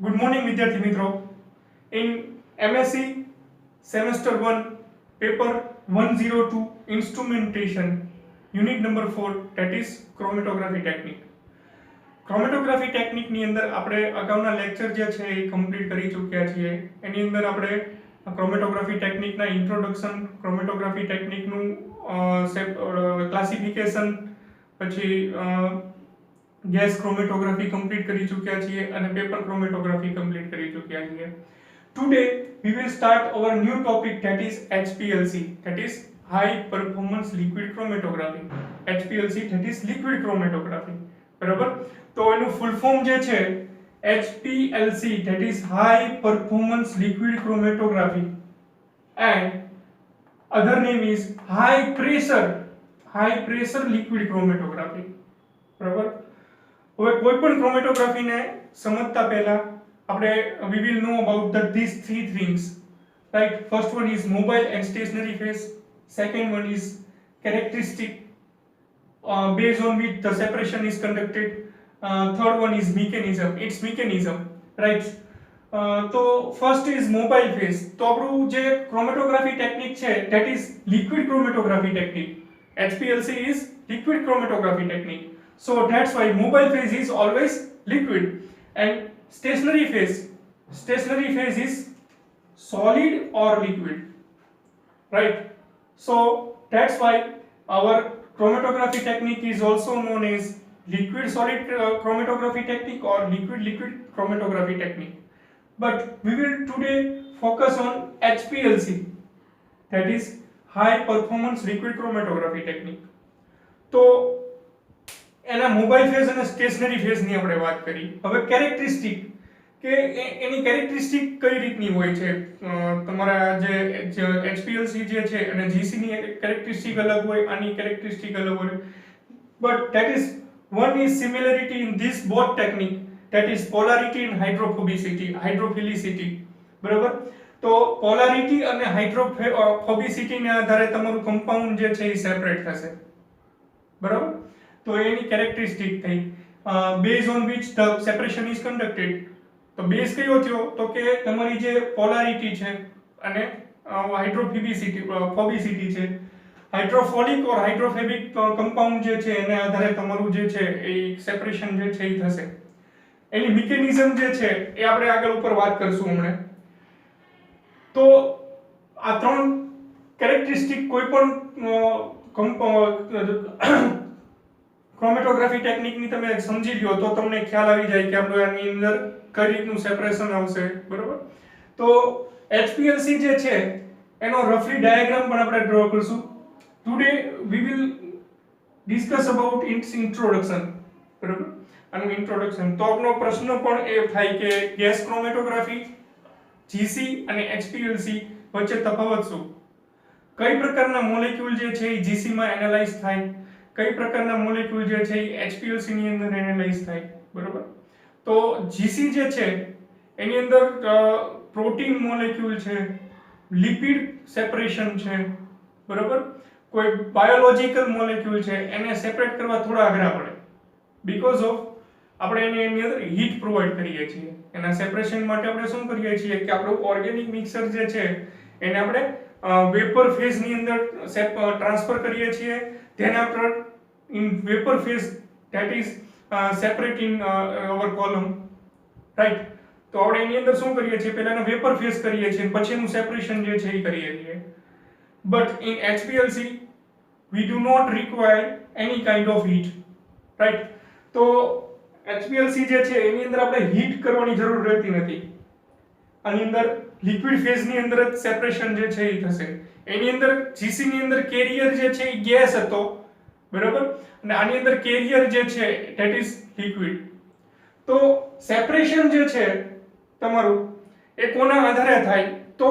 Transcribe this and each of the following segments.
Good morning, विद्यार्थी मित्रों. In MSc Semester 1 Paper 102 Instrumentation Unit number 4 that is Chromatography Technique. Chromatography ટેકનિકની અંદર આપણે અગાઉના લેક્ચર જે છે એ કમ્પ્લીટ કરી ચૂક્યા છીએ. એની અંદર આપણે ક્રોમેટોગ્રાફી ટેકનિકના ઇન્ટ્રોડક્શન, ક્રોમેટોગ્રાફી ટેકનિકનું ક્લાસિફિકેશન, પછી ગેસ ક્રોમેટોગ્રાફી કમ્પ્લીટ કરી ચૂક્યા છીએ અને પેપર ક્રોમેટોગ્રાફી કમ્પ્લીટ કરી ચૂક્યા છીએ. Today we will start our new topic that is HPLC, that is high performance liquid chromatography. HPLC that is liquid chromatography. બરાબર? તો એનું ફૂલ ફોર્મ જે છે HPLC that is high performance liquid chromatography and other name is high pressure liquid chromatography. બરાબર? હવે કોઈ પણ ક્રોમેટોગ્રાફીને સમજતા પહેલા આપણે we will know about these three things, right? First one is mobile and stationary phase, second one is characteristic based on which the separation is conducted, third one is mechanism, right? તો first is mobile phase. તો આપણું જે chromatography technique છે that is liquid chromatography technique. HPLC is liquid chromatography technique. So that's why mobile phase is always liquid and stationary phase is solid or liquid, right? So that's why our chromatography technique is also known as liquid solid chromatography technique or liquid chromatography technique. But we will today focus on HPLC, that is high performance liquid chromatography technique. તો એના mobile phase અને stationary ફેઝની આપણે વાત કરી. હવે characteristic કે એની characteristic કઈ રીતની હોય છે, તમારા જે HPLC જે છે અને GC ની કેરેક્ટરિસ્ટિક અલગ હોય, આની કેરેક્ટરિસ્ટિક અલગ હોય. But that is one is similarity in this both technique, that is polarity and hydrophilicity. બરાબર? તો પોલારિટી અને હાઇડ્રોફોબિસિટી ને આધારે તમારું કમ્પાઉન્ડ જે છે એ સેપરેટ થશે. બરાબર? તો એની કેરેક્ટરિસ્ટિક થઈ. Base on which the separation is conducted. તો બેઝ કયો થયો? તો કે તમારી જે પોલારિટી છે અને ફોબિસિટી છે. હાઇડ્રોફોલિક ઓર હાઇડ્રોફોબિક કમ્પાઉન્ડ જે છે એને આધારે તમારું જે છે એ સેપરેશન જે છે એ થશે. એની મિકેનિઝમ જે છે એ આપણે આગળ ઉપર વાત કરશું હમણાં. તો આ ત્રણ કેરેક્ટરિસ્ટિક કોઈ પણ ક્રોમેટોગ્રાફી ટેકનિકની તમે સમજી લ્યો તો તમને ખ્યાલ આવી જાય કે આપણે આની અંદર કઈ રીતનું સેપરેશન આવશે. બરોબર? તો HPLC જે છે એનો રફલી ડાયાગ્રામ પણ આપણે ડ્રો કરશું. Today we will discuss about its introduction. બરાબર? આનું ઇન્ટ્રોડક્શન. તો આપણો પ્રશ્ન પણ એ થાય કે ગેસ ક્રોમેટોગ્રાફી, GC અને HPLC વચ્ચે તફાવત શું? કઈ પ્રકારના મોલેક્યુલ જે છે એ GC માં એનાલાઇઝ થાય, કઈ પ્રકારના મોલેક્યુલ જે છે એ HPLC ની અંદર એનાલાઇઝ થાય. બરાબર? તો GC જે છે એની અંદર પ્રોટીન મોલેક્યુલ છે, લિપિડ સેપરેશન છે. બરાબર? કોઈ બાયોલોજિકલ મોલેક્યુલ છે એને સેપરેટ કરવા થોડા અઘરા પડે, બીકોઝ ઓફ આપણે એની અંદર હીટ પ્રોવાઈડ કરીએ છીએ. એના સેપરેશન માટે આપણે શું કરીએ છીએ કે આપણું ઓર્ગેનિક મિક્સર જે છે એને આપણે વેપર ફેઝ ની અંદર ટ્રાન્સફર કરીએ છીએ. Than after in vapour phase that is separate in our column, right? તો આપણે એની અંદર શું કરીએ છીએ, પહેલા એને વેપર ફેઝ કરીએ છીએ, પછી એનું સેપરેશન જે છે એ કરીએ છીએ. But in HPLC we do not require any kind of heat, right? તો HPLC જે છે એની અંદર આપણે હીટ કરવાની જરૂર રહેતી નથી. આની અંદર લિક્વિડ ફેઝ ની અંદર જ સેપરેશન જે છે એ થશે. એની અંદર GC ની અંદર કેરિયર જે છે એ ગેસ હતો. બરાબર? અને આની અંદર કેરિયર જે છે ધેટ ઇઝ લિક્વિડ. તો સેપરેશન જે છે તમારું એ કોના આધારે થાય? તો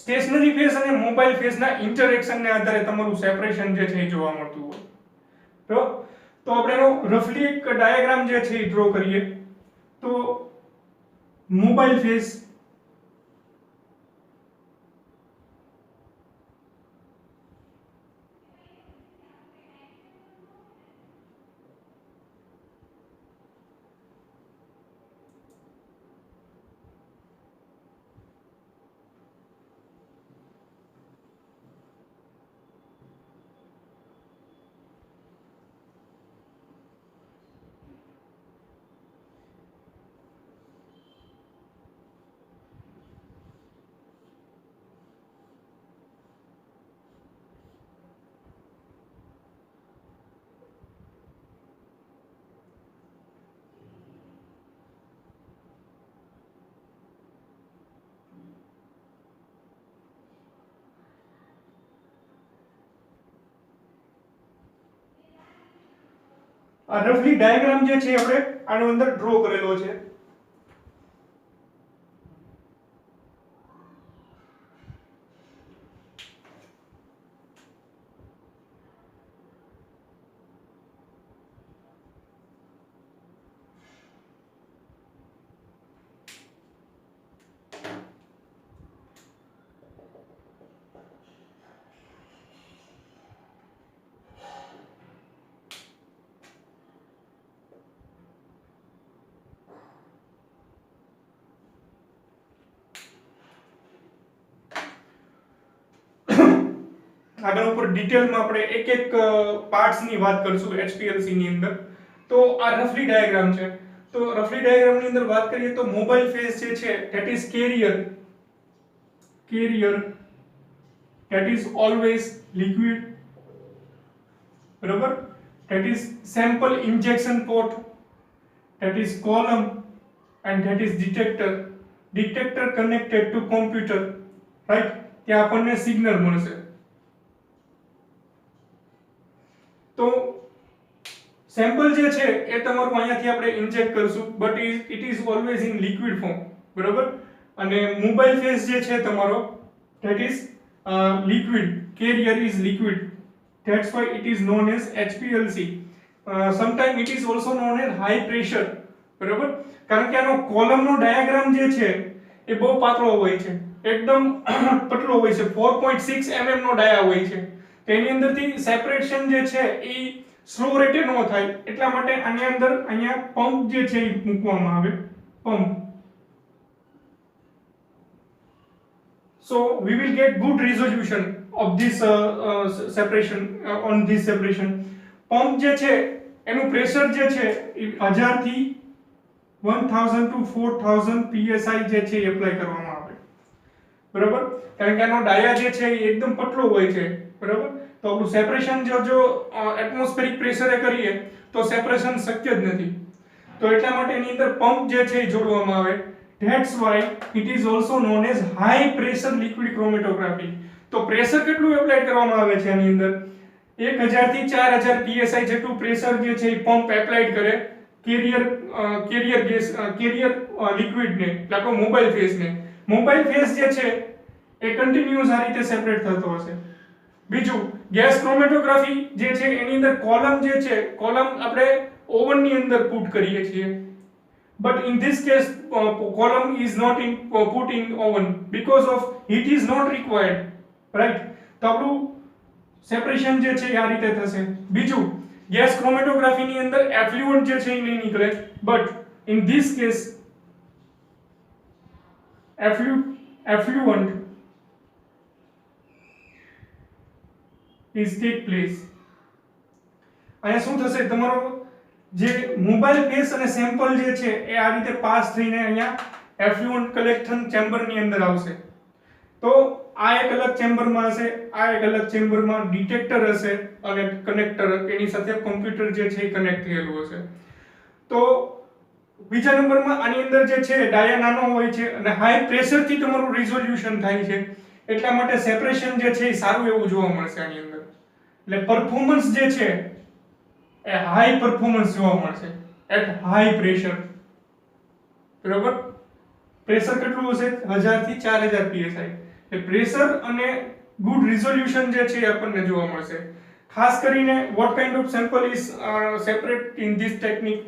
સ્ટેશનરી ફેઝ અને મોબાઈલ ફેઝના ઇન્ટરેક્શનને આધારે તમારું સેપરેશન જે છે એ જોવા મળતું હોય. તો આપણે એનો રફલી એક ડાયાગ્રામ જે છે એ ડ્રો કરીએ. તો મોબાઈલ ફેઝ, આ રફલી ડાયાગ્રામ જે છે આપણે આનો અંદર ડ્રો કરેલો છે. આગળ ઉપર ડિટેલમાં આપણે એક એક પાર્ટ્સની વાત કરશું HPLC ની અંદર. તો આ રફલી ડાયાગ્રામ છે. તો રફલી ડાયાગ્રામની અંદર વાત કરીએ તો મોબાઈલ ફેઝ જે છે that is carrier that is always liquid, બરાબર, that is sample injection port, that is column, and that is detector connected to computer, right? ત્યાં આપણને સિગ્નલ મળશે. તો સેમ્પલ જે છે એ તમારું અહીંયાથી આપણે ઇન્જેક્ટ કરશું, but it is always in liquid form, બરાબર. અને મોબાઈલ ફેઝ જે છે તમારો that is liquid, carrier is liquid, that's why it is known as HPLC. Sometime it is also known as high pressure, બરાબર. કારણ કે આનો કોલમનો ડાયાગ્રામ જે છે એ બહુ પાતળો હોય છે, એકદમ પતળો હોય છે, 4.6 mm નો ડાયા હોય છે. તેની અંદરથી સેપરેશન જે છે એ સ્લો રેટે ન થાય, એટલા માટે આની અંદર અહીંયા પંપ જે છે એ મૂકવામાં આવે, pump. So we will get good resolution of this separation on this separation. Pump જે છે એનું પ્રેશર જે છે એ 1000 થી 1000 to 4000 psi જે છે એ એપ્લાય કરવામાં આવે, બરાબર. કારણ કે આનો ડાયા જે છે એ એકદમ પતળો હોય છે, બરાબર. તો આપણું સેપરેશન જો એટમોસ્ફેરિક પ્રેશરે કરીએ તો સેપરેશન શક્ય જ નથી. તો એટલા માટે એની અંદર પંપ જે છે એ જોડવામાં આવે. That's why it is also known as high pressure liquid chromatography. તો પ્રેશર કેટલું એપ્લાય કરવામાં આવે છે આની અંદર? 1000 થી 4000 psi જેટલું પ્રેશર જે છે એ પંપ એપ્લાય કરે કેરિયર લિક્વિડ ને, એટલે આપણો મોબાઈલ ફેઝ ને. મોબાઈલ ફેઝ જે છે એ કન્ટિન્યુઅસ આ રીતે સેપરેટ થતો હશે. બીજું, ગેસ ક્રોમેટોગ્રાફી જે છે એની અંદર કોલમ જે છે, કોલમ આપણે ઓવન ની અંદર પુટ કરીએ છીએ, but in this case column is not put in oven because of heat is not required, right? તો આપણું સેપરેશન જે છે આ રીતે થશે. બીજું, ગેસ ક્રોમેટોગ્રાફી ની અંદર એફ્લુઅન્ટ જે છે એ નહીં નીકળે, but in this case effluent is take place. અહીંયા શું થશે, તમારો જે મોબાઈલ ફેસ અને સેમ્પલ જે છે એ આ રીતે પાસ થઈને અહીંયા એફ્લુઅન્ટ કલેક્શન ચેમ્બર ની અંદર આવશે. તો આ એક અલગ ચેમ્બરમાં હશે, આ એક અલગ ચેમ્બરમાં ડિટેક્ટર હશે અને કનેક્ટર, એની સાથે કોમ્પ્યુટર જે છે એ કનેક્ટ થયેલું હશે. તો બીજા નંબરમાં આની અંદર જે છે ડાયા નાનો હોય છે અને હાઈ પ્રેશર થી તમારું રિઝોલ્યુશન થાય છે, એટલા માટે સેપરેશન જે છે એ સારું એવું જોવા મળશે આની અંદર. એટલે પરફોર્મન્સ જે છે એ હાઈ પરફોર્મન્સ જોવા મળશે એટ હાઈ પ્રેશર, બરાબર. પ્રેશર કેટલું હશે? 1000 થી 4000 psi. એટલે પ્રેશર અને ગુડ રિઝોલ્યુશન જે છે એ આપણને જોવા મળશે. ખાસ કરીને what kind of sample is separate in this technique,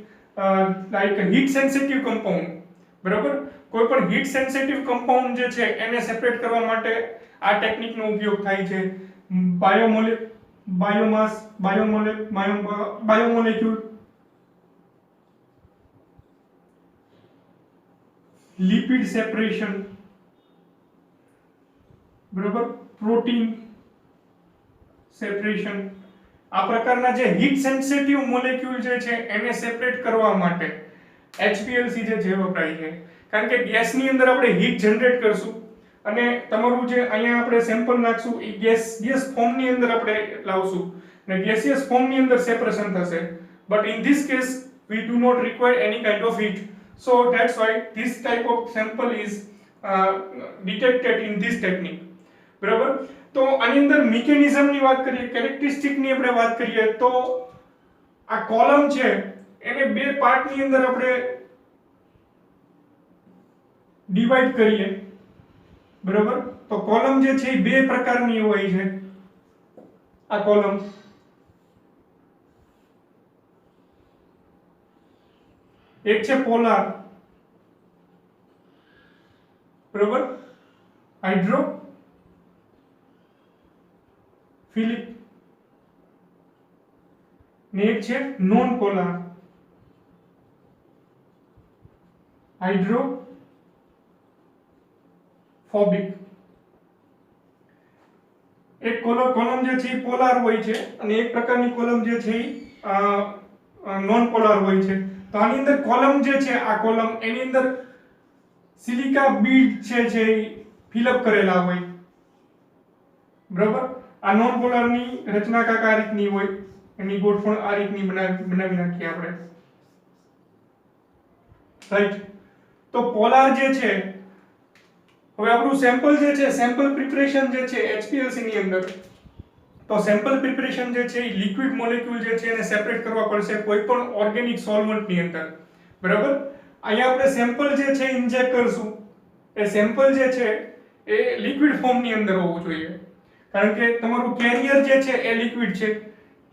like a heat sensitive compound, બરાબર. કોઈ પણ હીટ સેન્સિટિવ કમ્પાઉન્ડ જે છે એને સેપરેટ કરવા માટે આ ટેકનિક નો ઉપયોગ થાય છે. બાયોમોલેક્યુલ, લિપિડ સેપરેશન, બરાબર, પ્રોટીન સેપરેશન. આ પ્રકારના જે હીટ સેન્સિટિવ મોલેક્યુલ જે છે એને સેપરેટ કરવા માટે HPLC જે છે વપરાય છે. કારણ કે ગેસની અંદર આપણે હીટ જનરેટ કરશું અને તમારું જે અહીંયા આપણે સેમ્પલ નાખશું એ ગેસ ફોર્મની અંદર આપણે લાવશું અને ગેસિયસ ફોર્મની અંદર સેપરેશન થશે. But in this case we do not require any kind of heat, so that's why this type of sample is detected in this technique, બરાબર. તો આની અંદર મિકેનિઝમની વાત કરીએ, કેરેક્ટરિસ્ટિકની આપણે વાત કરીએ તો આ કોલમ છે એને બે પાર્ટની અંદર આપણે ડિવાઈડ કરીએ, બરોબર? તો કોલમ જે છે એ બે પ્રકારની હોય છે. આ કોલમ એક છે પોલાર, બરોબર, હાઇડ્રોફિલિક, ને એક છે નોન પોલાર, હાઇડ્રોફોબિક. એક કોલમ જે છે એ પોલાર હોય છે અને એક પ્રકારની કોલમ જે છે એ નોન પોલાર હોય છે. તો આની અંદર કોલમ જે છે, આ કોલમ એની અંદર સિલિકા બીડ છે એ ફિલઅપ કરેલા હોય, બરાબર. આ નોન પોલારની રચના કાંઈક આ રીતની હોય, એની ગોઠવણ આ રીતની બનાવી નાખીએ આપણે, રાઈટ. તો પોલાર જે છે, હવે આપણું સેમ્પલ જે છે, સેમ્પલ પ્રિપરેશન જે છે HPLC ની અંદર, તો સેમ્પલ પ્રિપરેશન જે છે એ લિક્વિડ મોલેક્યુલ જે છે એને સેપરેટ કરવા પડશે કોઈ પણ ઓર્ગેનિક સોલ્વન્ટ ની અંદર, બરાબર. અહીંયા આપણે સેમ્પલ જે છે ઇન્જેક્ટ કરશું, એ સેમ્પલ જે છે એ લિક્વિડ ફોર્મ ની અંદર હોવું જોઈએ, કારણ કે તમારું કેરિયર જે છે એ લિક્વિડ છે.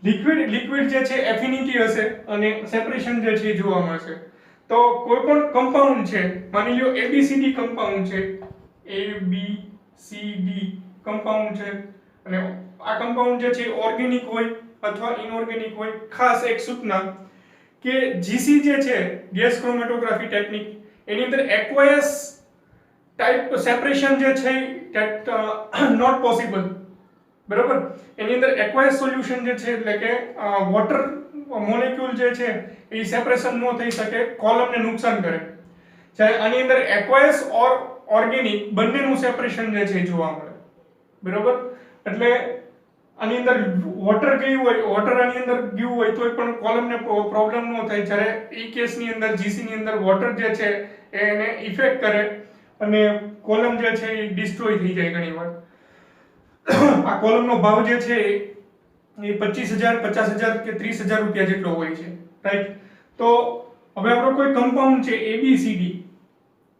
લિક્વિડ જે છે એફિનિટી હશે અને સેપરેશન જે છે એ જોવા મળશે. તો કોઈ પણ કમ્પાઉન્ડ છે, માની લો ABCD કમ્પાઉન્ડ છે, ABCD કમ્પાઉન્ડ છે, અને આ કમ્પાઉન્ડ જે છે ઓર્ગેનિક હોય અથવા ઇનઓર્ગેનિક હોય. ખાસ એક સૂચના કે GC જે છે, ગેસ ક્રોમેટોગ્રાફી ટેકનિક, એની અંદર એક્વાયસ ટાઈપ સેપરેશન જે છે નોટ પોસિબલ, બરાબર. એની અંદર એક્વાયસ સોલ્યુશન જે છે, એટલે કે વોટર મોલેક્યુલ જે છે એ સેપરેશન ન થઈ શકે, કોલમને નુકસાન કરે. જ્યારે આની અંદર એક્વાયસ ઓર ઓર્ગેનિક બંનેનું સેપરેશન જે છે જોવા મળે, બરાબર. એટલે આની અંદર વોટર ગયું હોય, વોટર આની અંદર ગયું હોય તોય પણ કોલમને પ્રોબ્લેમ ન થાય. જ્યારે ઈ કેસની અંદર GC ની અંદર વોટર જે છે એને ઇફેક્ટ કરે અને કોલમ જે છે એ ડિસ્ટ્રોય થઈ જાય ઘણી વાર. આ કોલમનો ભાવ જે છે એ 25,000, 50,000 કે 30,000 રૂપિયા જેટલો હોય છે, રાઈટ. તો હવે આપણો કોઈ કમ્પાઉન્ડ છે ABCD,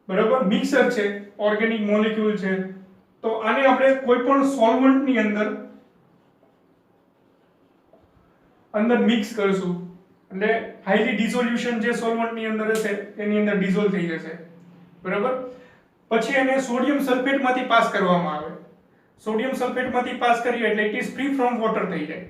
બરાબર, મિક્સર છે, ઓર્ગેનિક મોલેક્યુલ છે, તો આને આપણે કોઈ પણ સોલ્વન્ટ ની અંદર મિક્સ કરશું, એટલે હાઈલી ડિસોલ્યુશન જે સોલ્વન્ટ ની અંદર હશે એની અંદર ડિસોલ્વ થઈ જશે, બરાબર. પછી એને સોડિયમ સલ્ફેટ માંથી પાસ કરવામાં આવે. સોડિયમ સલ્ફેટ માંથી પાસ કરીએ એટલે it is free from water થઈ જાય,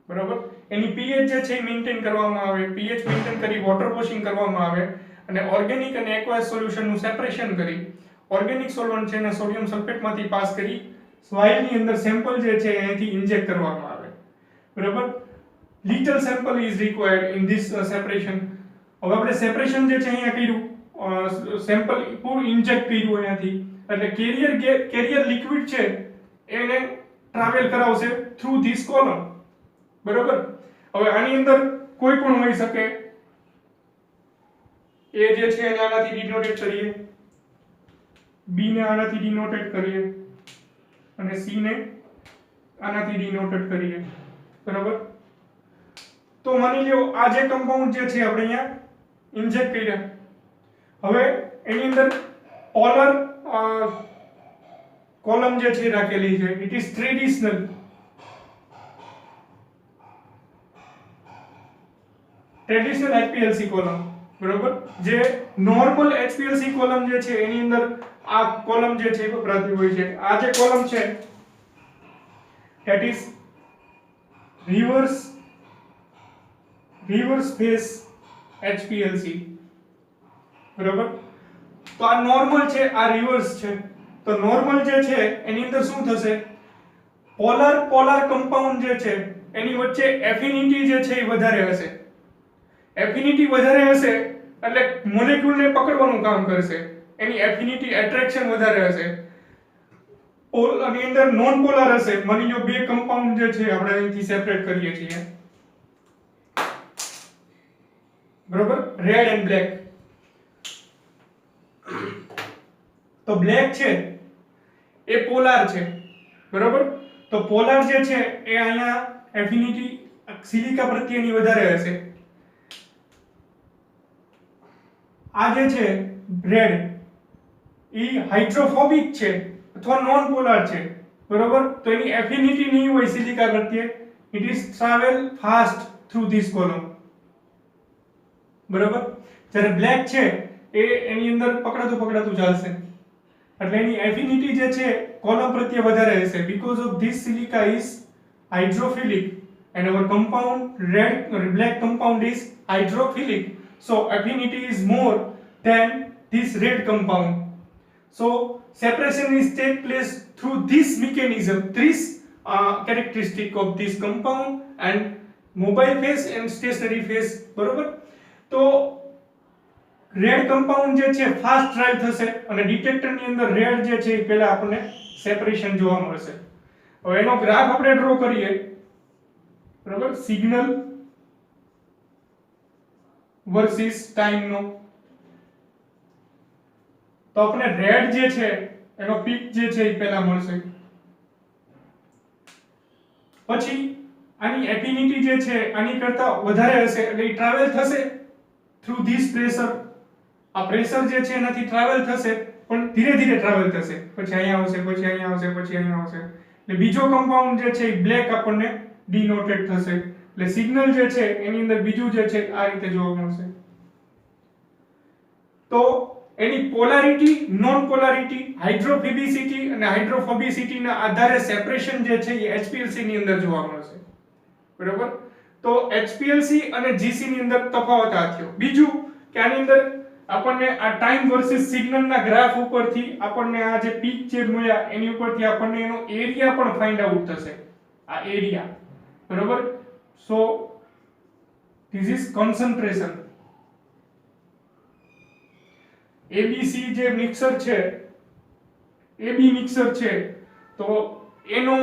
બરાબર. એની pH જે છે મેન્ટેન કરવામાં આવે, pH મેન્ટેન કરી વોટર વોશિંગ કરવામાં આવે અને ઓર્ગેનિક અને એક્વાયસ સોલ્યુશન નું સેપરેશન કરી ઓર્ગેનિક સોલ્વન્ટ છે એને સોડિયમ સલ્ફેટ માંથી પાસ કરી સોઇલ ની અંદર સેમ્પલ જે છે અહીંથી ઇન્જેક્ટ કરવામાં આવે, બરાબર. little sample is required in this separation. હવે આપણે સેપરેશન જે છે અહીંયા કર્યું, સેમ્પલ પૂરું ઇન્જેક્ટ કર્યું અહીંયાથી, એટલે કેરિયર લિક્વિડ છે એને ટ્રાવેલ કરાવશે થ્રુ ધીસ કોલમ, બરાબર. હવે આની અંદર કોઈ પણ હોઈ શકે. A જે છે એને આનાથી ડિનોટેટ કરીએ, B ને આનાથી ડિનોટેટ કરીએ અને C ને આનાથી ડિનોટેટ કરીએ, બરાબર. તો માની લો આ જે કમ્પાઉન્ડ જે છે આપણે અહીંયા ઇન્જેક્ટ કર્યા, હવે એની અંદર પોલર કોલમ જે છે રાખેલી છે, it is traditional, HPLC column, બરોબર. જે નોર્મલ HPLC કોલમ જે છે એની અંદર આ કોલમ જે છે વપરાતી હોય છે. આ જે કોલમ છે that is reverse phase HPLC, બરોબર. તો આ નોર્મલ છે, આ રિવર્સ છે. તો નોર્મલ જે છે એની અંદર શું થશે, પોલાર કમ્પાઉન્ડ જે છે એની વચ્ચે એફિનિટી જે છે એ વધારે હશે. એફિનિટી વધારે હશે એટલે મોલેક્યુલને પકડવાનું કામ કરશે, એની એફિનિટી એટ્રેક્શન વધારે હશે. આની અંદર નોન પોલાર હશે, માની લો બે કમ્પાઉન્ડ જે છે આપણે અહીંથી સેપરેટ કરીએ છીએ, બરોબર, રેડ એન્ડ બ્લેક. તો બ્લેક છે એ પોલાર છે, બરોબર. તો પોલાર જે છે એ અહીંયા એફિનિટી સિલિકા પ્રત્યેની વધારે હશે, આ જે છે રેડ એ હાઇડ્રોફોબિક છે અથવા નોન પોલાર છે, બરોબર? તો એની એફિનિટી નહીં હોય સિલિકા પ્રત્યે, it is travel fast through this column, બરોબર? જ્યારે બ્લેક છે એ એની અંદર પકડાતું ચાલશે, એટલે એની એફિનિટી જે છે કોલમ પ્રત્યે વધારે હશે. Because of this silica is hydrophilic and our compound black compound is hydrophilic, so affinity is more than this red compound. So separation is take place through this mechanism, this characteristic of this compound and mobile phase and stationary phase, બરોબર? તો red compound જે છે fast drive થશે અને detector ની અંદર red જે છે એ પહેલા આપણને સેપરેશન જોવા મળશે. હવે એનો ગ્રાફ આપણે ડ્રો કરીએ, બરાબર? સિગ્નલ વર્સિસ ટાઈમ નો. તો આપણે રેડ જે છે એનો પીક જે છે એ પહેલા મળશે, પછી આની એફિનિટી જે છે આની કરતા વધારે હશે એટલે એ ટ્રાવેલ થશે થ્રુ ધીસ પ્રેશર. આ પ્રેશર જે છે એનાથી ટ્રાવેલ થશે પણ ધીરે ધીરે ટ્રાવેલ થશે, પછી અહીંયા આવશે, પછી અહીંયા આવશે, પછી અહીંયા આવશે. એટલે બીજો કમ્પાઉન્ડ જે છે એ બ્લેક આપણને ડિનોટેડ થશે. એટલે સિગ્નલ જે છે એની અંદર બીજું જે છે આ રીતે જોવા મળશે. તો એની પોલારિટી, નોન પોલારિટી, હાઇડ્રોફિલિસિટી અને હાઇડ્રોફોબિસિટી ના આધારે સેપરેશન જે છે એ HPLC ની અંદર જોવા મળશે, બરાબર? તો HPLC અને GC ની અંદર તફાવત આ થયો. બીજું કે આની અંદર આપણને આ ટાઈમ વર્સિસ સિગ્નલ ના ગ્રાફ ઉપરથી આપણને આ જે પીક જે મળ્યા એની ઉપરથી આપણને એનો એરિયા પણ ફાઇન્ડ આઉટ થશે, આ એરિયા, બરાબર? So this is concentration. ABC જે મિક્સર છે, AB મિક્સર છે, તો એનો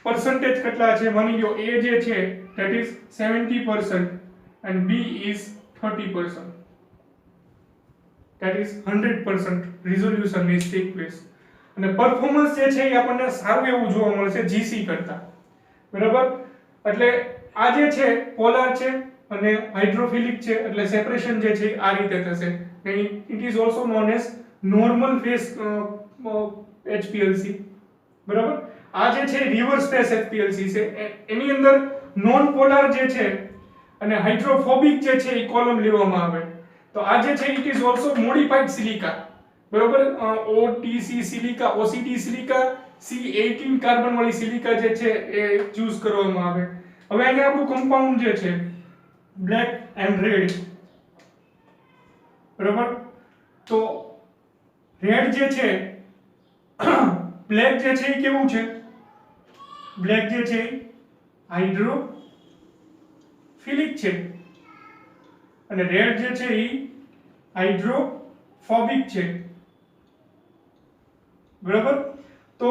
પરસેન્ટેજ કેટલા છે? માની લો A જે છે that is 70% and B is 30%, that is 100% resolution is take place. અને પરફોર્મન્સ જે છે એ આપણને સારું એવું જોવા મળશે GC કરતા, બરાબર? એટલે આ જે છે પોલાર છે અને હાઇડ્રોફિલિક છે, એટલે સેપરેશન જે છે આ રીતે થશે. It is also known as normal phase HPLC, બરાબર? આ જે છે રિવર્સ ફેઝ HPLC છે, એની અંદર નોન પોલાર જે છે અને હાઇડ્રોફોબિક જે છે એ કોલમ લેવામાં આવે. તો આ જે છે it is also modified silica, બરાબર? OTC silica, OCT silica, C18 carbon વાળી સિલિકા જે છે એ ચૂઝ કરવામાં આવે. હવે અહીંયા આપણું કમ્પાઉન્ડ જે છે બ્લેક એન્ડ રેડ, બરાબર? તો રેડ જે છે, બ્લેક જે છે એ કેવું છે? બ્લેક જે છે હાઇડ્રોફિલિક છે અને રેડ જે છે એ હાઇડ્રોફોબિક છે, બરાબર? તો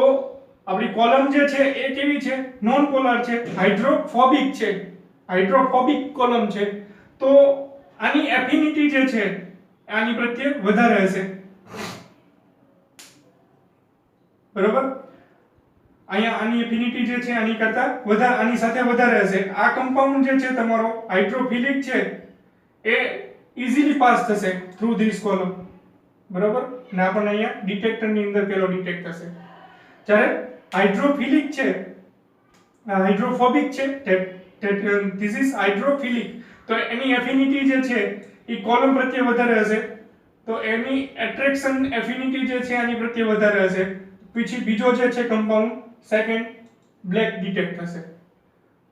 આપણી કોલમ જે છે એ કેવી છે? નોન પોલાર છે, હાઇડ્રોફોબિક છે, હાઇડ્રોફોબિક કોલમ છે. તો આની એફિનિટી જે છે આની પ્રત્યે વધારે હશે, બરાબર? અહીંયા આની એફિનિટી જે છે આની કરતા વધારે, આની સાથે વધારે હશે. આ કમ્પાઉન્ડ જે છે તમારો હાઇડ્રોફિલિક છે એ ઈઝીલી પાસ થશે થ્રુ ધીસ કોલમ, બરાબર? અને આપણને અહીંયા ડિટેક્ટર ની અંદર પેલો ડિટેક્ટ થશે. જ્યારે હાઇડ્રોફિલિક છે, હાઇડ્રોફોબિક છે, ધીસ ઇઝ હાઇડ્રોફિલિક, તો એની એફિનિટી જે છે એ કોલમ પ્રત્યે વધારે હશે, તો એની એટ્રેક્શન એફિનિટી જે છે આની પ્રત્યે વધારે હશે. પછી બીજો જે છે કમ્પાઉન્ડ સેકન્ડ બ્લેક ડિટેક્ટ થશે,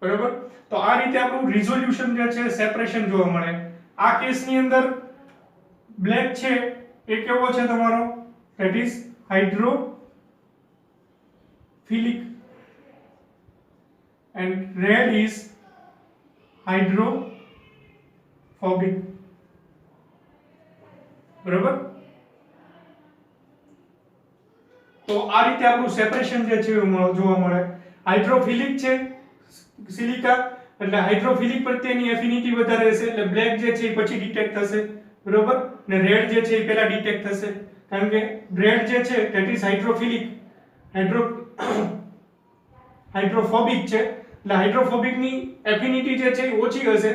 બરાબર? તો આ રીતે આપણું રિઝોલ્યુશન જે છે સેપરેશન જોવા મળે. આ કેસની અંદર બ્લેક છે એ કેવો છે તમારો? That is hydrophilic and red is hydrophobic, બરાબર? તો આ રીતે આપણું સેપરેશન જે છે જોવા મળે. હાઇડ્રોફિલિક છે સિલિકા એટલે હાઇડ્રોફિલિક પ્રત્યેની એફિનિટી વધારે હશે, એટલે બ્લેક જે છે એ પછી ડિટેક્ટ થશે, બરાબર? ને રેડ જે છે એ પહેલા ડિટેક્ટ થશે, કારણ કે રેડ જે છે ધેટ ઇઝ હાઇડ્રોફિલિક, હાઇડ્રોફોબિક છે, એટલે હાઇડ્રોફોબિક ની એફિનિટી જે છે એ ઓછી હશે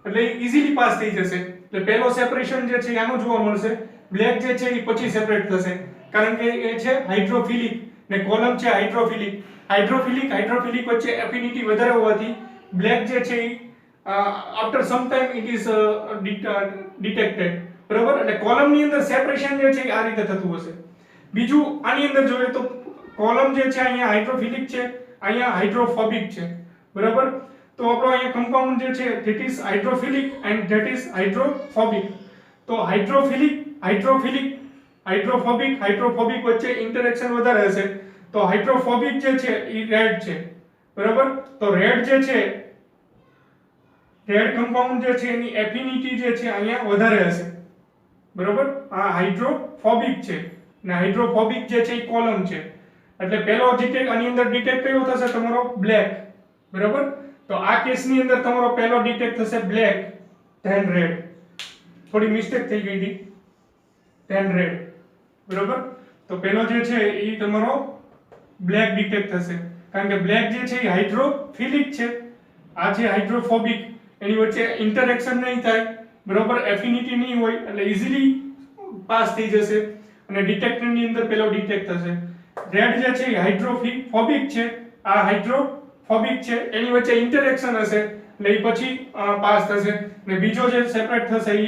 એટલે ઈઝીલી પાસ થઈ જશે. એટલે પહેલો સેપરેશન જે છે આનું જોવા મળશે. બ્લેક જે છે એ પછી સેપરેટ થશે કારણ કે એ છે હાઇડ્રોફિલિક ને કોલમ છે હાઇડ્રોફિલિક. હાઇડ્રોફિલિક વચ્ચે એફિનિટી વધારે હોવાથી બ્લેક જે છે એ after some time it is detected. બરાબર. એટલે કોલમ ની અંદર સેપરેશન જે છે આ રીતે થતું હશે. બીજું આની અંદર જોઈએ તો કોલમ જે છે અહીંયા હાઇડ્રોફિલિક છે, અહીંયા હાઇડ્રોફોબિક છે. બરાબર. તો આપણો અહીંયા કમ્પાઉન્ડ જે છે that is hydrophilic and that is hydrophobic. તો હાઇડ્રોફોબિક વચ્ચે ઇન્ટરેક્શન વધારે હશે. તો હાઇડ્રોફોબિક જે છે એ રેડ છે. બરાબર. તો રેડ જે છે રેડ કમ્પાઉન્ડ જે છે એની એફિનિટી જે છે અહીંયા વધારે હશે. બરાબર. આ હાઇડ્રોફોબિક છે ને હાઇડ્રોફોબિક જે છે એ કોલમ છે. એટલે પહેલો ડિટેક્ટ આની અંદર ડિટેક્ટ કયો થશે તમારો બ્લેક. બરાબર. તો આ કેસની અંદર તમારો પહેલો ડિટેક્ટ થશે બ્લેક ધેન રેડ. થોડી મિસ્ટેક થઈ ગઈ હતી, ધેન રેડ. બરાબર. તો પહેલો જે છે એ તમારો બ્લેક ડિટેક્ટ થશે કારણ કે બ્લેક જે છે એ હાઇડ્રોફિલિક છે, આ છે હાઇડ્રોફોબિક. એની વચ્ચે ઇન્ટરેક્શન નહીં થાય. બરાબર. એફિનિટી નહીં હોય એટલે ઈઝીલી પાસ થઈ જશે અને ડિટેક્ટરની અંદર પહેલો ડિટેક્ટ થશે. રેડ જે છે એ હાઇડ્રોફોબિક છે, આ હાઇડ્રોફોબિક છે, એની વચ્ચે ઇન્ટરેક્શન હશે એટલે એ પછી પાસ થશે અને બીજો જે સેપરેટ થશે એ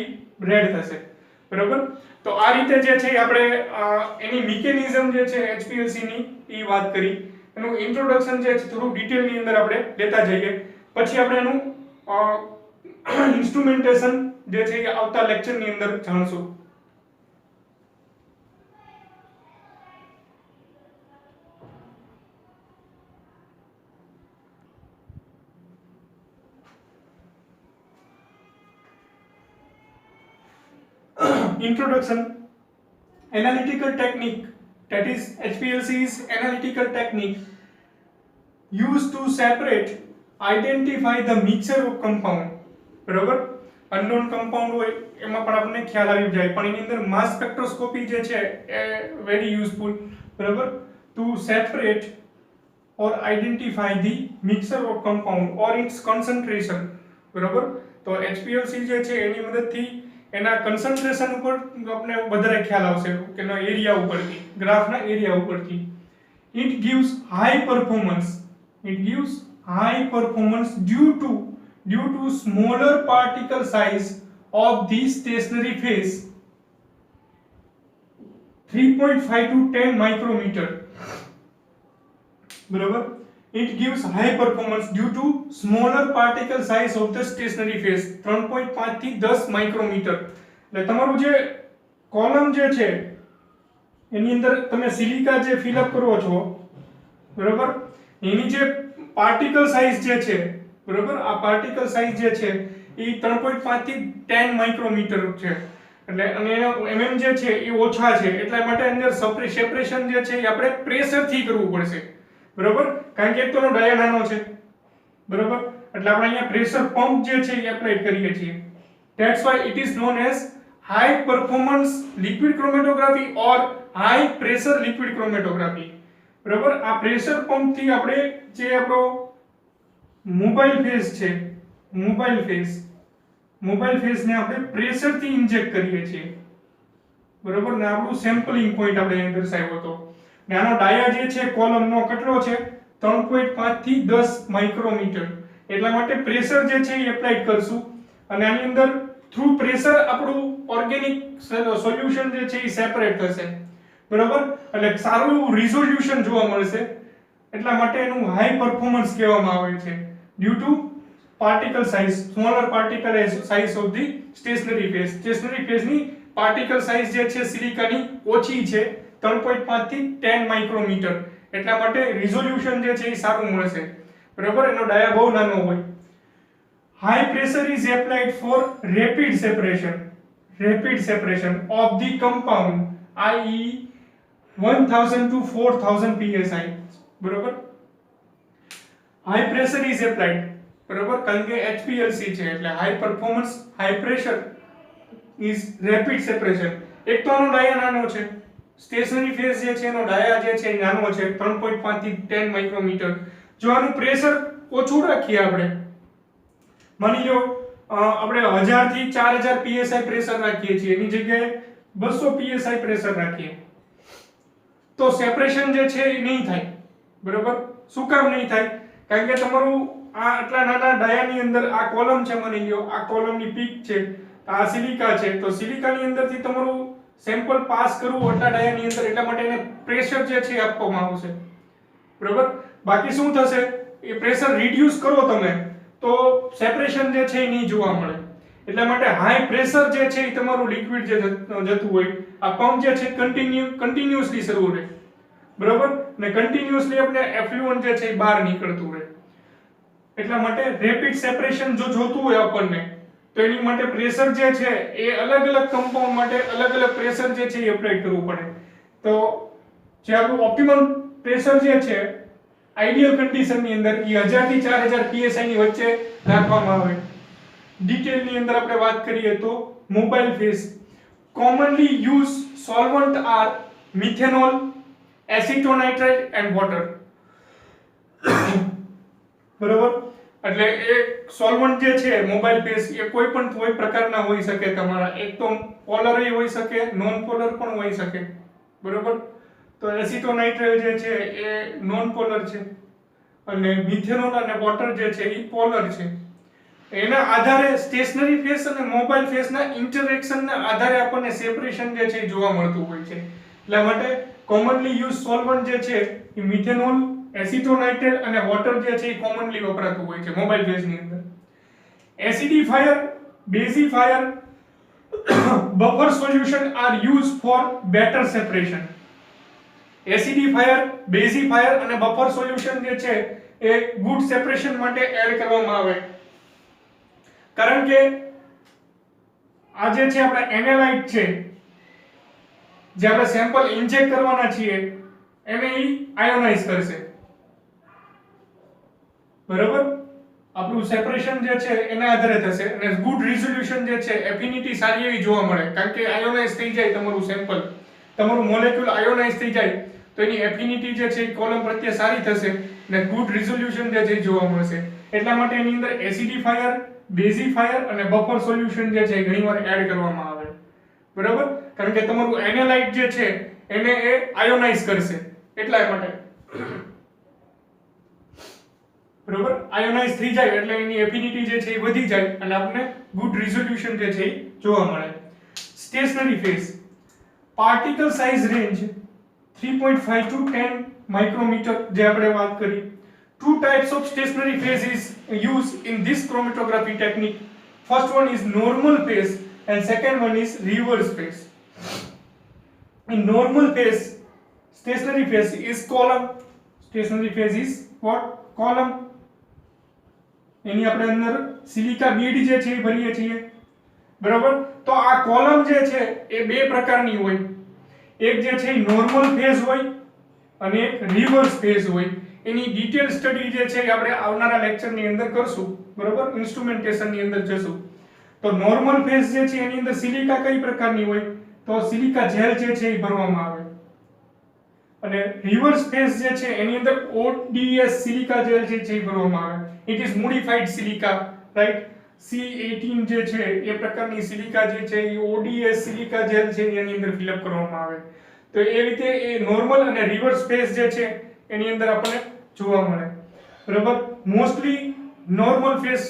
રેડ થશે. બરાબર. તો આ રીતે જે છે આપણે એની મિકેનિઝમ જે છે HPLC ની એ વાત કરી. એનું ઇન્ટ્રોડક્શન જે છે થોડું ડિટેલની અંદર આપણે લેતા જઈએ. પછી આપણે એનું ઇન્સ્ટ્રુમેન્ટેશન જે છે એ આવતા લેક્ચરની અંદર જાણશું. Introduction. Analytical technique, that is HPLC's analytical technique used to separate, identify the mixture of compound. બરાબર. અનનોન કમ્પાઉન્ડ હોય એમાં પણ આપણને ખ્યાલ આવી જાય પણ એની અંદર માસ સ્પેક્ટ્રોસ્કોપી જે છે એ વેરી યુઝફુલ. બરાબર. To separate or identify the mixture of compound or its concentration. બરાબર. તો HPLC જે છે એની મદદથી એના કન્સન્ટ્રેશન ઉપર આપણે વધારે ખ્યાલ આવશે કે એના એરિયા ઉપરથી, ગ્રાફના એરિયા ઉપરથી. It gives high performance due to smaller particle size of the stationary phase 3.5 to 10 micrometer. બરાબર. It gives high performance due to smaller particle size of the stationary phase 3.5 થી 10 માઇક્રોમીટર. એટલે તમારું જે column જે છે એની અંદર તમે સિલિકા જે ફિલ અપ કરો છો, બરાબર, એની જે પાર્ટિકલ સાઇઝ જે છે, બરાબર, આ પાર્ટિકલ સાઇઝ જે છે એ 3.5 થી 10 માઇક્રોમીટર છે. એટલે અને એનો mm જે છે એ ઓછા છે એટલા માટે અંદર સેપરેશન જે છે એ આપણે પ્રેશર થી કરવું પડશે. બરાબર. કારણ કે એક તો ડાયા નાનો છે. બરાબર. એટલે આપણે અહીંયા પ્રેશર પંપ જે છે એ એપ્લાય કરીએ છીએ. That's why it is known as high performance liquid chromatography or high pressure liquid chromatography. બરાબર. આ પ્રેશર પંપ થી આપણે જે આપણો મોબાઈલ ફેઝ છે, મોબાઈલ ફેઝ ને આપણે પ્રેશર થી ઇન્જેક્ટ કરીએ છીએ. બરાબર. ને આપણું સેમ્પલિંગ પોઈન્ટ આપણે અહીં દર્શાવ્યો હતો. આનો ડાયા જે છે કોલમનો કેટલો છે 3.5 થી 10 માઇક્રોમીટર. એટલા માટે પ્રેશર જે છે એ એપ્લાય કરશું અને આની અંદર થ્રુ પ્રેશર આપણું ઓર્ગેનિક સોલ્યુશન જે છે એ સેપરેટ થશે. બરાબર. એટલે સારું રિઝોલ્યુશન જોવા મળશે. એટલા માટે એનું હાઈ પરફોર્મન્સ કહેવામાં આવે છે due to particle size, smaller particle size of the stationary phase. Stationary ફેઝની પાર્ટિકલ સાઇઝ જે છે સિલિકાની ઓછી છે 3.5 થી 10 માઇક્રોમીટર. એટલા માટે રિઝોલ્યુશન જે છે એ સારું મળશે. બરાબર. એનો ડાયા બહુ નાનો હોય. High pressure is applied for rapid separation of the compound i.e. 1000 to 4000 psi. બરાબર. High pressure is applied. બરાબર. કારણ કે HPLC છે એટલે high performance, high pressure is rapid separation. એક તો આનો ડાયા નાનો છે, સ્ટેશનરી ફેઝ જે છે એનો ડાયા જે છે એ નાનો છે 3.5 થી 10 માઇક્રોમીટર. જો આનું પ્રેશર ઓછું રાખીએ આપણે, માની લો આપણે 1000 થી 4000 psi પ્રેશર રાખીએ છીએ એની જગ્યાએ 200 psi પ્રેશર રાખીએ તો સેપરેશન જે છે એ નહીં થાય, બરાબર? શું કામ નહીં થાય? કારણ કે તમારું આ આટલા નાના ડાયાની અંદર આ કોલમ છે, માની લ્યો આ કોલમની પીક છે, આ સિલિકા છે, તો સિલિકાની અંદરથી તમારું સેમ્પલ પાસ કરવું આટલા ડાયાની અંદર, એટલા માટે એને પ્રેશર જે છે આપવામાં આવશે, બરાબર? બાકી શું થશે, એ પ્રેશર રિડ્યુસ કરો તમે તો સેપરેશન જે છે એ નહીં જોવા મળે. એટલા માટે હાઈ પ્રેશર જે છે એ તમારું લિક્વિડ જે જતું હોય, આ પંપ જે છે કન્ટિન્યુઅસલી શરૂ રહે, બરાબર? ને કન્ટિન્યુઅસલી આપણે એફ્લુઅન્ટ જે છે એ બહાર નીકળતું રહે. એટલા માટે રેપિડ સેપરેશન જો જોતું હોય આપણને તો એની માટે પ્રેશર જે છે એ અલગ અલગ કમ્પાઉન્ડ માટે અલગ અલગ પ્રેશર જે છે એ એપ્લાય કરવું પડે. તો જે આપણું ઓપ્ટિમમ પ્રેશર જે છે આઈડિયલ કન્ડિશનની અંદર એ 1000 થી 4000 psi ની વચ્ચે રાખવામાં આવે. ડિટેલની અંદર આપણે વાત કરીએ તો mobile phase commonly used solvent are methanol, acetonitrile and water. બરાબર? એટલે એ સોલ્વન્ટ જે છે મોબાઈલ ફેઝ એ કોઈ પ્રકારના હોઈ શકે તમારા, એક તો પોલર હોઈ શકે, નોન પોલર પણ હોઈ શકે, બરાબર? તો એસિટોનાઇટ્રાઇલ જે છે એ નોન પોલર છે અને મિથેનોલ અને વોટર જે છે એ પોલર છે. એના આધારે સ્ટેશનરી ફેઝ અને મોબાઈલ ફેઝના ઇન્ટરેક્શનના આધારે આપણને સેપરેશન જે છે એ જોવા મળતું હોય છે. એટલા માટે કોમનલી યુઝ સોલ્વન્ટ જે છે એ મિથેનોલ, એસિટોનાઇટ્રાઇલ અને વોટર જે છે એ કોમનલી વપરાતું હોય છે મોબાઈલ ફેઝની અંદર. એસિડિફાયર, બેઝિફાયર, buffer solution are used for better separation. એસિડિફાયર, બેઝિફાયર અને બફર સોલ્યુશન જે છે એ ગુડ સેપરેશન માટે એડ કરવામાં આવે. કારણ કે આ જે છે આપણા એનાલાઇટ છે, જે આપણે સેમ્પલ ઇન્જેક્ટ કરવાના છીએ એને આયોનાઇઝ કરશે, બરાબર? આપણું સેપરેશન જે છે એના આધારે થશે અને ગુડ રિઝોલ્યુશન જે છે એફિનિટી સારી એવી જોવા મળે. કારણ કે આયોનાઇઝ થઈ જાય તમારું સેમ્પલ, તમારું મોલેક્યુલ આયોનાઇઝ થઈ જાય તો એની એફિનિટી જે છે કોલમ પ્રત્યે સારી થશે અને ગુડ રિઝોલ્યુશન જે છે જોવા મળશે. એટલા માટે એની અંદર એસિડિફાયર, બેઝિફાયર અને બફર સોલ્યુશન જે છે ઘણીવાર એડ કરવામાં આવે, બરાબર? કારણ કે તમારું એનાલાઇટ જે છે એને એ આયોનાઇઝ કરશે એટલા માટે, બરાબર? આયોનાઇઝ થઈ જાય એટલે એની એફિનિટી જે છે એ વધી જાય અને આપણને ગુડ રિઝોલ્યુશન જે છે એ જોવા મળે. Stationary phase particle size range 3.5 to 10 micrometer જે આપણે વાત કરી. Two types of stationary phase is used in this chromatography technique. First one is normal phase and second one is reverse phase. In normal phase, stationary phase is column. Stationary phase is what? Column. એની આપણે અંદર silica Beed જે છે એ ભરીએ છીએ, બરાબર? તો આ column જે છે એ બે પ્રકારની હોય. એક જે છે નોર્મલ ફેઝ હોય અને એક રિવર્સ ફેઝ હોય. એની ડિટેલ સ્ટડી જે છે એ આપણે આવનારા લેક્ચરની અંદર કરશું, બરાબર? ઇન્સ્ટ્રુમેન્ટેશનની અંદર જશું. તો નોર્મલ ફેઝ જે છે એની અંદર સિલિકા કઈ પ્રકારની હોય? તો સિલિકા જેલ જે છે એ ભરવામાં આવે. અને રિવર્સ ફેઝ જે છે એની અંદર ODS સિલિકા જેલ જે છે એ ભરવામાં આવે. It is modified silica, right? C18 જે છે એ પ્રકારની સિલિકા જે છે એ ODS સિલિકા જેલ છે એની અંદર ફિલઅપ કરવામાં આવે. તો એ રીતે એ નોર્મલ અને રિવર્સ ફેઝ જે છે એની અંદર આપણને જોવા મળે, બરાબર? Mostly normal phase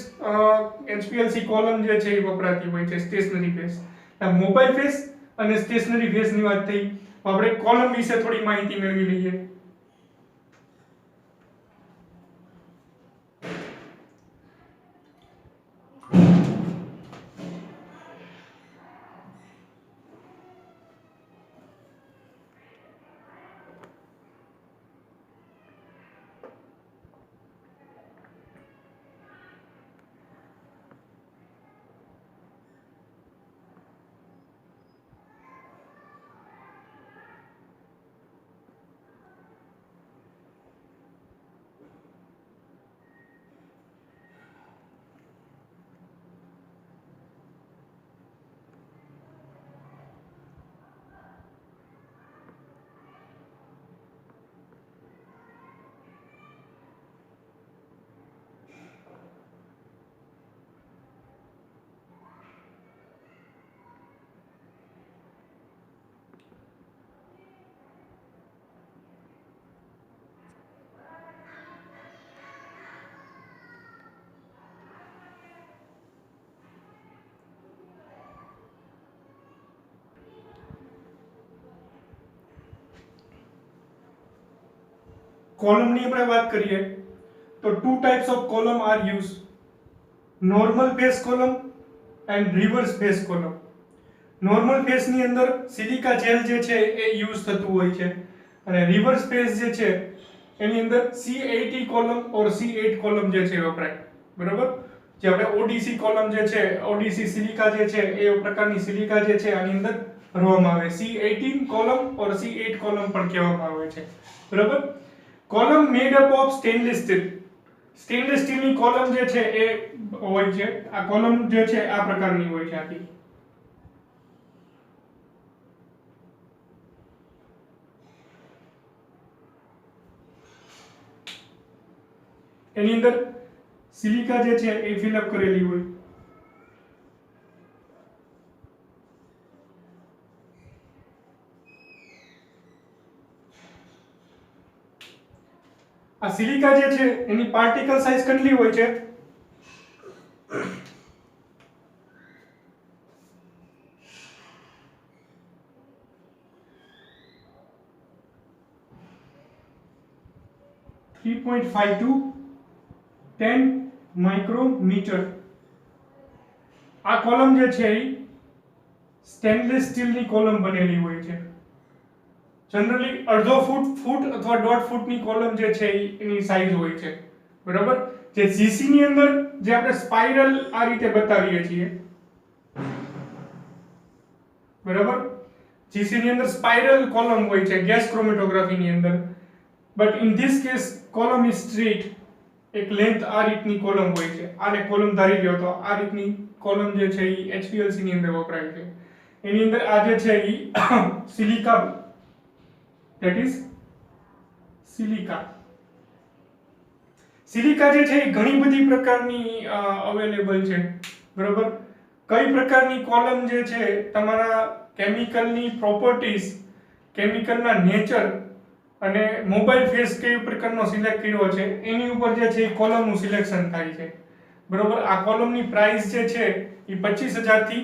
HPLC column જે છે એ વપરાતી હોય છે સ્ટેશનરી ફેઝ. મોબાઈલ ફેઝ અને સ્ટેશનરી ફેઝની વાત થઈ, આપણે કોલમ વિશે થોડી માહિતી મેળવી લઈએ. કોલમની આપણે વાત કરીએ તો two types of column are use, normal phase column and reverse phase column. Normal phase ની અંદર સિલિકા જેલ જે છે એ યુઝ થતું હોય છે અને રિવર્સ ફેસ જે છે એની અંદર C80 કોલમ ઓર C8 કોલમ જે છે વપરાય. બરાબર, જે આપણે ODC કોલમ જે છે, ODC સિલિકા જે છે એ પ્રકારની સિલિકા જે છે આની અંદર ભરવામાં આવે. C18 કોલમ ઓર C8 કોલમ પણ કહેવામાં આવે છે. બરાબર, column made up of stainless steel. Stainless સ્ટીલની કોલમ જે છે એ હોય છે. આ કોલમ જે છે આ પ્રકારની હોય છે આખી. એની અંદર સિલિકા જે છે એ ફિલઅપ કરેલી હોય. આ સિલિકા જે છે એની પાર્ટિકલ સાઇઝ કેટલી હોય છે? 3.5 to 10 માઇક્રોમીટર. આ કોલમ જે છે એ સ્ટેનલેસ સ્ટીલની કોલમ બનેલી હોય છે. જનરલી અડધો ફૂટ અથવા 1.5 ફૂટની કોલમ જે છે એની સાઈઝ હોય છે. બરાબર, જે જીસી ની અંદર જે આપણે સ્પાઇરલ આ રીતે બતાવીએ છીએ. બરાબર, જીસી ની અંદર સ્પાઇરલ કોલમ હોય છે ગેસ ક્રોમેટોગ્રાફી ની અંદર. But in this case column is straight. એક લેન્થ આ રીતની કોલમ હોય છે. આને કોલમ ધારી લ્યો તો આ રીતની કોલમ જે છે એ HPLC ની અંદર વપરાય છે. એની અંદર આ જે છે એ silica, that is silica. Silica જે છે એ ઘણી બધી પ્રકારની અવેલેબલ છે. બરાબર, કઈ પ્રકારની કોલમ જે છે તમારા કેમિકલની પ્રોપર્ટીઝ, કેમિકલના નેચર અને મોબાઈલ ફેસ કઈ પ્રકારનો સિલેક્ટ કર્યો છે એની ઉપર જે છે એ કોલમનું સિલેક્શન થાય છે. બરોબર, આ કોલમની પ્રાઇસ જે છે એ 25,000 થી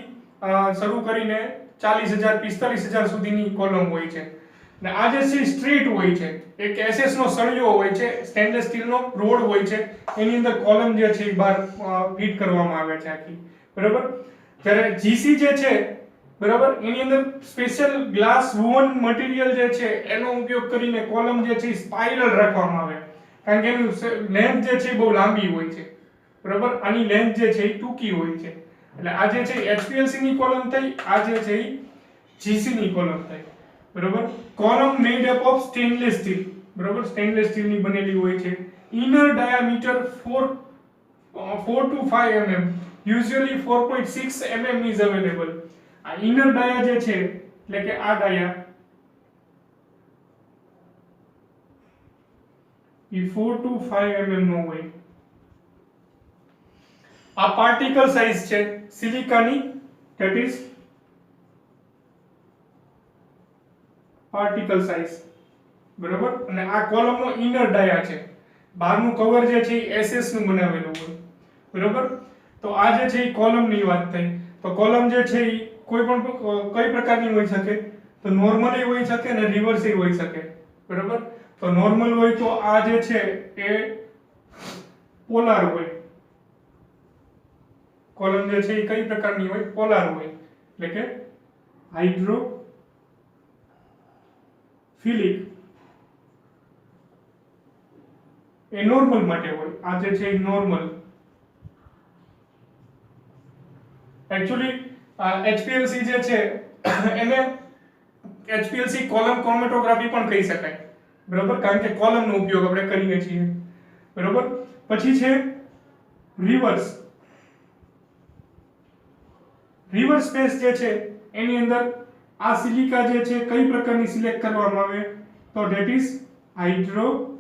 શરૂ કરીને 40,000 45,000 સુધીની કોલમ હોય છે. અને આ જે છે સ્ટ્રેટ હોય છે. એક SS નો સળિયો હોય છે, સ્ટેનલેસ સ્ટીલનો રોડ હોય છે, એની અંદર કોલમ જે છે એ બહાર ફિટ કરવામાં આવે છે આખી. બરાબર, જ્યારે GC જે છે, બરાબર, એની અંદર સ્પેશિયલ ગ્લાસ વુવન મટીરિયલ જે છે એનો ઉપયોગ કરીને કોલમ જે છે સ્પાઇરલ રાખવામાં આવે, કારણ કે એનું લેન્થ જે છે બહુ લાંબી હોય છે. બરાબર, આની લેન્થ જે છે એ ટૂંકી હોય છે. એટલે આ જે છે HPLC ની કોલમ થઈ, આ જે છે એ GC ની કોલમ થઈ. બરાબર, column made up of stainless steel. બરાબર, સ્ટેનલેસ સ્ટીલ ની બનેલી હોય છે. Inner diameter 4 to 5 mm, usually 4.6 mm is available. આ ઇનર ડાયા જે છે એટલે કે આ ડાયા એ 4 to 5 mm નો હોય. આ પાર્ટિકલ સાઇઝ છે સિલિકાની, that is પાર્ટિકલ સાઇઝ. બરાબર, અને આ કોલમનો ઇનર ડાયા છે. બહારનું કવર જે છે એ SS નું બનાવેલું હોય. બરાબર, તો આ જે છે એ કોલમની વાત થઈ. તો કોલમ જે છે એ કોઈ પણ કઈ પ્રકારની હોઈ શકે? તો નોર્મલી હોઈ શકે અને રિવર્સ હોઈ શકે. બરાબર, તો નોર્મલ હોય તો આ જે છે એ પોલાર હોય. કોલમ જે છે એ કઈ પ્રકારની હોય? પોલાર હોય, એટલે કે હાઇડ્રોફિલિક. એ નોર્મલ માટે હોય. આ જે છે એ નોર્મલ. એકચ્યુઅલી HPLC જે છે એને HPLC કોલમ ક્રોમેટોગ્રાફી પણ કહી શકાય. બરાબર, કારણ કે કોલમનો ઉપયોગ આપણે કરીએ છીએ. બરાબર, પછી છે રિવર્સ. રિવર્સ ફેસ જે છે એની અંદર આ સિલિકા જે છે કઈ પ્રકારની સિલેક્ટ કરવામાં આવે? તો ધેટ ઇઝ હાઇડ્રોફોબિક.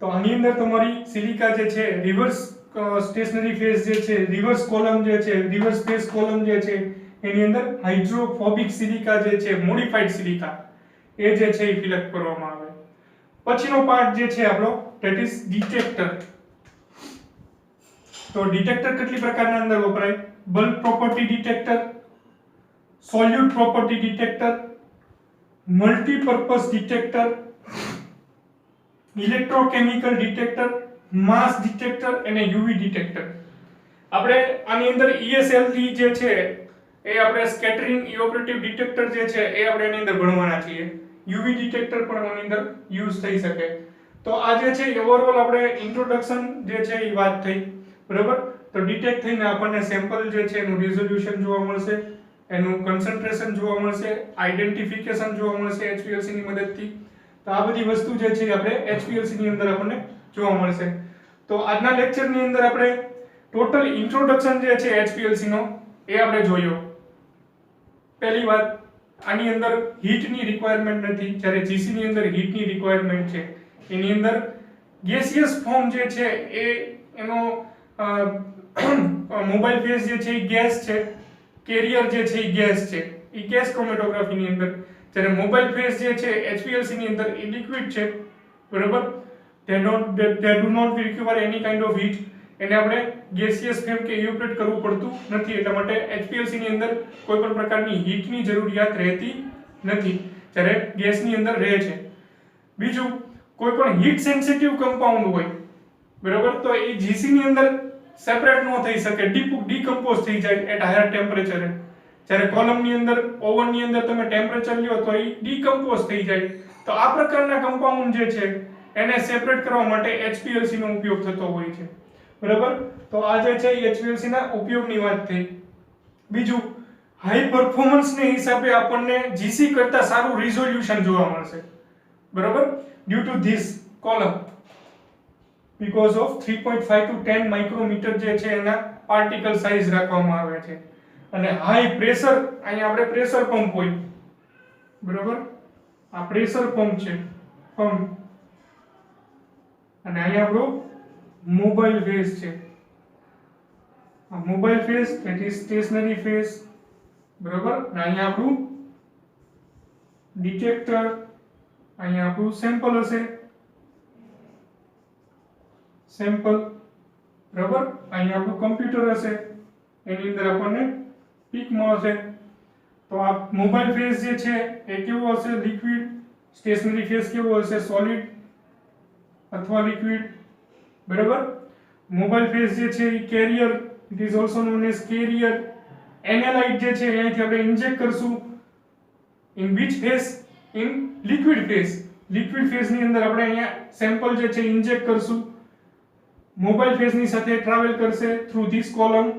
તો આની અંદર તમારી સિલિકા જે છે રિવર્સ સ્ટેશનરી ફેસ જે છે, રિવર્સ કોલમ જે છે, રિવર્સ ફેસ કોલમ જે છે એની અંદર હાઇડ્રોફોબિક સિલિકા જે છે, મોડિફાઈડ સિલિકા એ જે છે એ ફિલઅપ કરવામાં આવે. પછીનો પાર્ટ જે છે આપણો ધેટ ઇઝ ડિટેક્ટર. તો ડિટેક્ટર કેટલી પ્રકારના અંદર વપરાય? Bulk property detector, solute property detector, multipurpose detector, electrochemical detector, mass detector અને યુવી ડિટેક્ટર. આપણે આની અંદર ESLD જે છે એ આપણે સ્કેટરિંગ ઇવોપરેટિવ ડિટેક્ટર જે છે એ આપણે એની અંદર ભણવાના છીએ. યુવી ડિટેક્ટર પણ આની અંદર યુઝ થઈ શકે. તો આ જે છે ઓવરઓલ આપણે ઇન્ટ્રોડક્શન જે છે એ વાત થઈ, બરાબર. તો ડિટેક્ટ થઈને આપણને સેમ્પલ જે છે એનું રિઝોલ્યુશન જોવા મળશે, એનું કન્સન્ટ્રેશન જોવા મળશે, આઈડેન્ટિફિકેશન જોવા મળશે HPLC ની મદદથી. તો આ બધી વસ્તુ જે છે આપણે HPLC ની અંદર આપણને જોવા મળશે. તો આજના લેક્ચર ની અંદર આપણે ટોટલ ઇન્ટ્રોડક્શન જે છે HPLC નો એ આપણે જોયો. પહેલી વાત, આની અંદર હીટ ની રિક્વાયરમેન્ટ નથી, જ્યારે GC ની અંદર હીટ ની રિક્વાયરમેન્ટ છે. એની અંદર ગેસિયસ ફોર્મ જે છે એ એનો મોબાઈલ ફેઝ જે છે એ ગેસ છે, કેરિયર જે છે એ ગેસ છે, એ ગેસ ક્રોમેટોગ્રાફી ની અંદર. જ્યારે મોબાઈલ ફેઝ જે છે HPLC ની અંદર એ લિક્વિડ છે, બરાબર. they do not require any kind of heat. એને આપણે ગેસિયસ ફેમ કે ઇવોપરેટ કરવું પડતું નથી, એટલા માટે HPLC ની અંદર કોઈ પણ પ્રકારની હીટ ની જરૂરિયાત રહેતી નથી, જ્યારે ગેસ ની અંદર રહે છે. બીજું, કોઈ પણ હીટ સેન્સિટિવ કમ્પાઉન્ડ હોય, બરાબર, તો એ GC ની અંદર સેપરેટ ન થઈ શકે, ડીકમ્પોઝ થઈ જાય એટ હાયર ટેમ્પરેચરે. જ્યારે કોલમ ની અંદર, ઓવન ની અંદર તમે ટેમ્પરેચર લ્યો તો એ ડીકમ્પોઝ થઈ જાય. તો આ પ્રકારના કમ્પાઉન્ડ જે છે એને સેપરેટ કરવા માટે HPLC નો ઉપયોગ થતો હોય છે, બરાબર. તો આ જે છે એ HPLC ના ઉપયોગની વાત થઈ. બીજું, હાઈ પરફોર્મન્સ ને હિસાબે આપણને GC કરતા સારું રિઝોલ્યુશન જોવા મળશે, બરાબર, due to this column, because of 3.5 to 10 micrometer જે છે એના પાર્ટિકલ સાઇઝ રાખવામાં આવે છે. અને હાઈ પ્રેશર, અહીંયા આપણે પ્રેશર પંપ હોય, બરાબર, આ પ્રેશર પંપ છે, પંપ. અને અહીંયા આપણો મોબાઈલ ફેઝ છે, આ mobile phase that is stationary phase, બરાબર. અને અહીંયા આપણું ડિટેક્ટર, અહીંયા આપણું સેમ્પલ હશે, સેમ્પલ, બરાબર. અહીંયા આપણું કમ્પ્યુટર હશે, એની અંદર આપણને પીક મળશે. તો આ મોબાઈલ ફેઝ જે છે એ કેવો હશે? લિક્વિડ. સ્ટેશનરી ફેઝ કેવો હશે? સોલિડ અથવા લિક્વિડ, બરાબર. મોબાઈલ ફેઝ જે છે એ carrier, it is also known as carrier. Analyte જે છે અહીંથી આપણે ઇન્જેક્ટ કરશું. In which phase? In liquid phase. Liquid phase ની અંદર આપણે અહીંયા સેમ્પલ જે છે ઇન્જેક્ટ કરશું. મોબાઈલ ફેઝ ની સાથે ટ્રાવેલ કરશે through this column.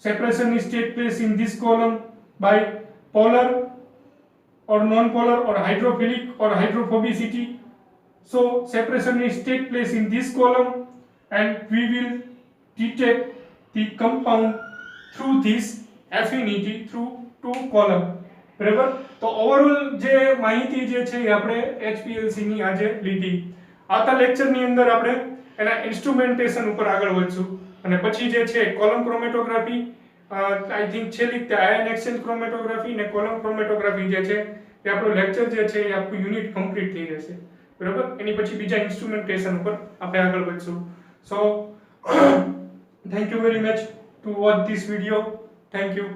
Separation is take place in this column by polar or non-polar or hydrophilic or hydrophobicity. So separation is take place in this column and we will detect the compound through this affinity through two column. બરાબર. તો overall જે માહિતી જે છે એ આપણે HPLC ની આજે લીધી. આવતા લેક્ચર ની અંદર આપણે એના ઇન્સ્ટ્રુમેન્ટેશન ઉપર આગળ વધશું. અને પછી જે છે કોલમ ક્રોમેટોગ્રાફી, આઈ થિંક છેલ્લી તે આયન એક્સચેન્જ ક્રોમેટોગ્રાફી ને કોલમ ક્રોમેટોગ્રાફી જે છે એ આપણો લેક્ચર જે છે એ આખું યુનિટ કમ્પ્લીટ થઈ જશે, બરાબર. એની પછી બીજા ઇન્સ્ટ્રુમેન્ટેશન ઉપર આપણે આગળ વધશું. So thank you very much to watch this video. Thank you.